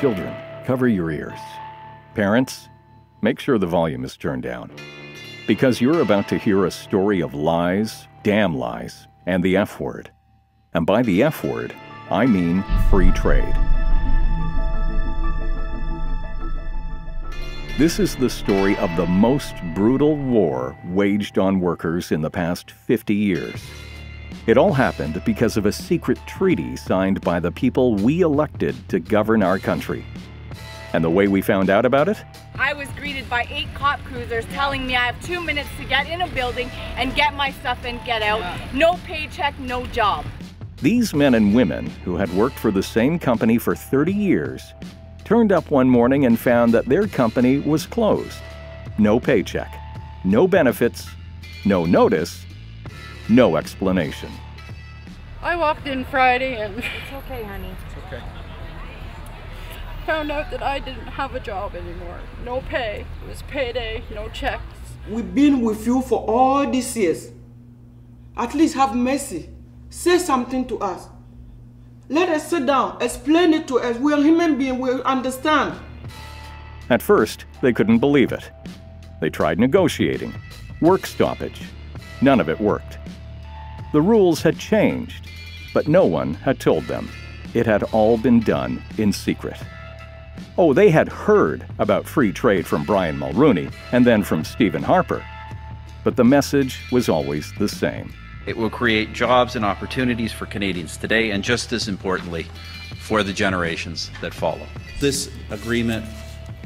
Children, cover your ears. Parents, make sure the volume is turned down. Because you're about to hear a story of lies, damn lies, and the F word. And by the F word, I mean free trade. This is the story of the most brutal war waged on workers in the past 50 years. It all happened because of a secret treaty signed by the people we elected to govern our country. And the way we found out about it? I was greeted by 8 cop cruisers telling me I have 2 minutes to get in a building and get my stuff and get out. No paycheck, no job. These men and women, who had worked for the same company for 30 years, turned up one morning and found that their company was closed. No paycheck, no benefits, no notice, no explanation. I walked in Friday and... It's okay, honey. It's okay. Found out that I didn't have a job anymore. No pay. It was payday, no checks. We've been with you for all these years. At least have mercy. Say something to us. Let us sit down, explain it to us. We're human beings, we'll understand. At first, they couldn't believe it. They tried negotiating, work stoppage. None of it worked. The rules had changed, but no one had told them. It had all been done in secret. Oh, they had heard about free trade from Brian Mulroney and then from Stephen Harper. But the message was always the same. It will create jobs and opportunities for Canadians today, and just as importantly, for the generations that follow. This agreement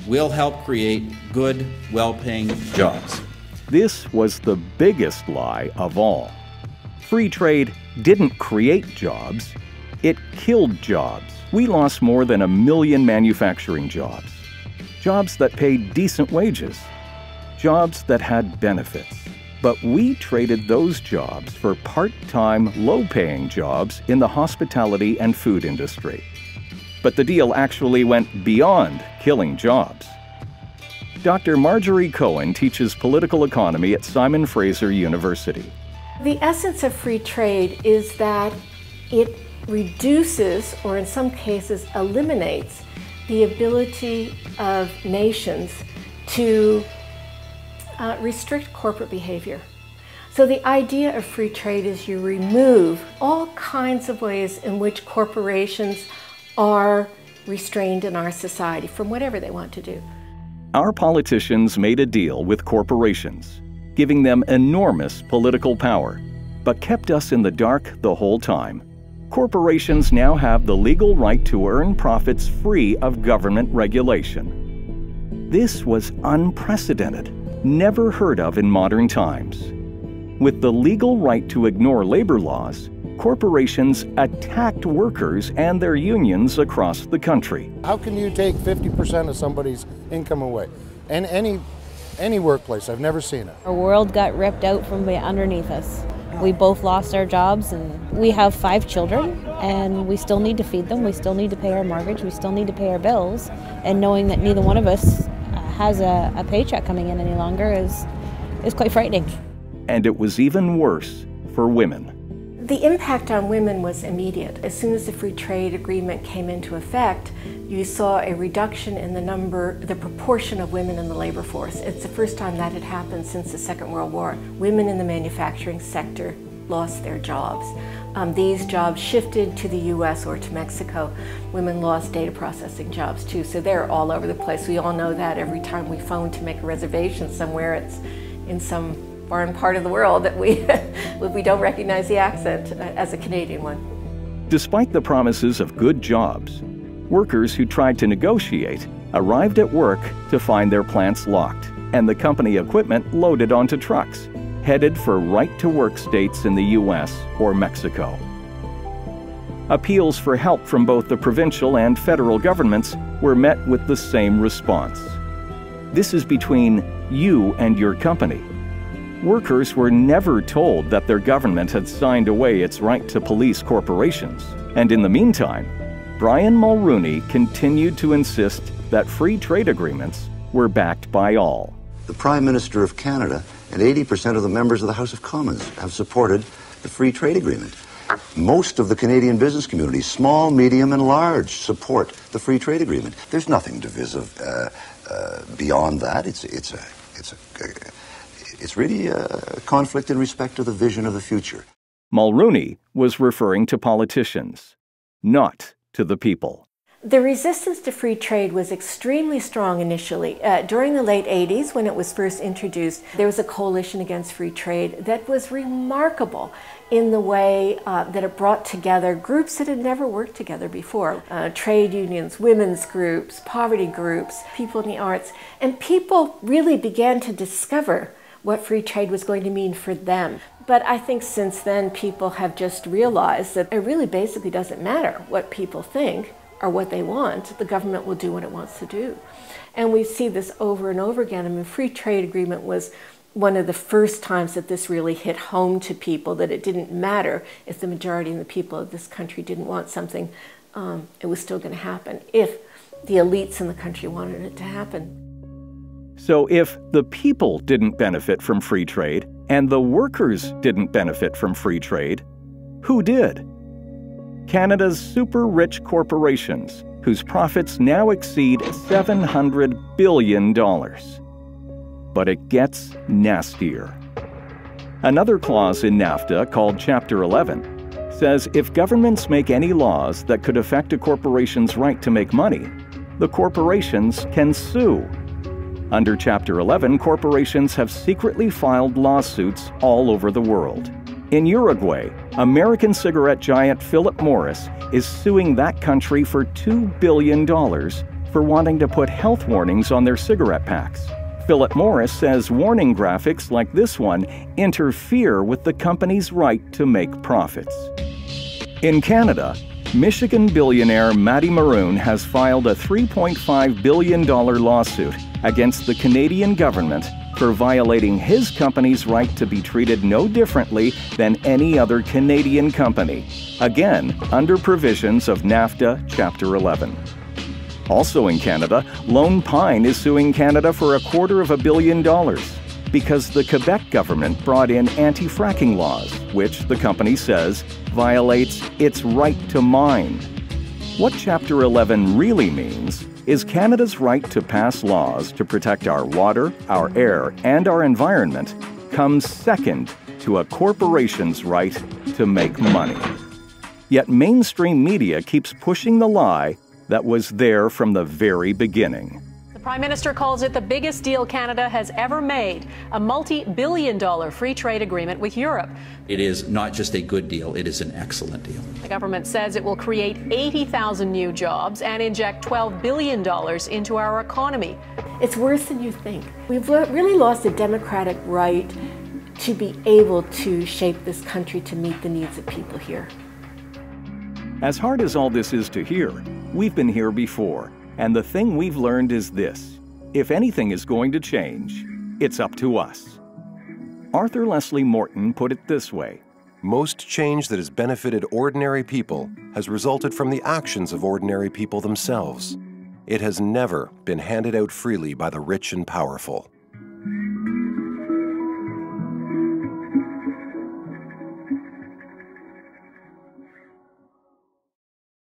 will help create good, well-paying jobs. This was the biggest lie of all. Free trade didn't create jobs, it killed jobs. We lost more than 1 million manufacturing jobs. Jobs that paid decent wages. Jobs that had benefits. But we traded those jobs for part-time, low-paying jobs in the hospitality and food industry. But the deal actually went beyond killing jobs. Dr. Marjorie Cohen teaches political economy at Simon Fraser University. The essence of free trade is that it reduces, or in some cases eliminates, the ability of nations to restrict corporate behavior. So the idea of free trade is you remove all kinds of ways in which corporations are restrained in our society from whatever they want to do. Our politicians made a deal with corporations, giving them enormous political power, but kept us in the dark the whole time. Corporations now have the legal right to earn profits free of government regulation. This was unprecedented, never heard of in modern times. With the legal right to ignore labor laws, corporations attacked workers and their unions across the country. How can you take 50% of somebody's income away? And any workplace, I've never seen it. Our world got ripped out from underneath us. We both lost our jobs, and we have 5 children, and we still need to feed them, we still need to pay our mortgage, we still need to pay our bills, and knowing that neither one of us has a paycheck coming in any longer is quite frightening. And it was even worse for women. The impact on women was immediate. As soon as the free trade agreement came into effect, you saw a reduction in the proportion of women in the labor force. It's the first time that had happened since the Second World War. Women in the manufacturing sector lost their jobs. These jobs shifted to the US or to Mexico. Women lost data processing jobs too, so they're all over the place. We all know that every time we phone to make a reservation somewhere, it's in some foreign part of the world that we don't recognize the accent as a Canadian one. Despite the promises of good jobs, workers who tried to negotiate arrived at work to find their plants locked and the company equipment loaded onto trucks, headed for right-to-work states in the US or Mexico. Appeals for help from both the provincial and federal governments were met with the same response. This is between you and your company. Workers were never told that their government had signed away its right to police corporations. And in the meantime, Brian Mulroney continued to insist that free trade agreements were backed by all. The Prime Minister of Canada and 80% of the members of the House of Commons have supported the free trade agreement. Most of the Canadian business community, small, medium, and large, support the free trade agreement. There's nothing divisive beyond that. It's really a conflict in respect to the vision of the future. Mulrooney was referring to politicians, not to the people. The resistance to free trade was extremely strong initially. During the late 80s, when it was first introduced, there was a coalition against free trade that was remarkable in the way that it brought together groups that had never worked together before. Trade unions, women's groups, poverty groups, people in the arts. And people really began to discover what free trade was going to mean for them. But I think since then, people have just realized that it really basically doesn't matter what people think or what they want. The government will do what it wants to do. And we see this over and over again. I mean, free trade agreement was one of the first times that this really hit home to people, that it didn't matter if the majority of the people of this country didn't want something, it was still going to happen if the elites in the country wanted it to happen. So if the people didn't benefit from free trade and the workers didn't benefit from free trade, who did? Canada's super-rich corporations, whose profits now exceed $700 billion. But it gets nastier. Another clause in NAFTA, called Chapter 11, says if governments make any laws that could affect a corporation's right to make money, the corporations can sue. Under Chapter 11, corporations have secretly filed lawsuits all over the world. In Uruguay, American cigarette giant Philip Morris is suing that country for $2 billion for wanting to put health warnings on their cigarette packs. Philip Morris says warning graphics like this one interfere with the company's right to make profits. In Canada, Michigan billionaire Matty Maroon has filed a $3.5 billion lawsuit against the Canadian government for violating his company's right to be treated no differently than any other Canadian company, again under provisions of NAFTA Chapter 11. Also in Canada, Lone Pine is suing Canada for $250 million because the Quebec government brought in anti-fracking laws, which the company says violates its right to mine. What Chapter 11 really means is Canada's right to pass laws to protect our water, our air, and our environment comes second to a corporation's right to make money. Yet mainstream media keeps pushing the lie that was there from the very beginning. The Prime Minister calls it the biggest deal Canada has ever made, a multi-billion-dollar free trade agreement with Europe. It is not just a good deal, it is an excellent deal. The government says it will create 80,000 new jobs and inject $12 billion into our economy. It's worse than you think. We've really lost the democratic right to be able to shape this country to meet the needs of people here. As hard as all this is to hear, we've been here before, and the thing we've learned is this: if anything is going to change, it's up to us. Arthur Leslie Morton put it this way: most change that has benefited ordinary people has resulted from the actions of ordinary people themselves. It has never been handed out freely by the rich and powerful.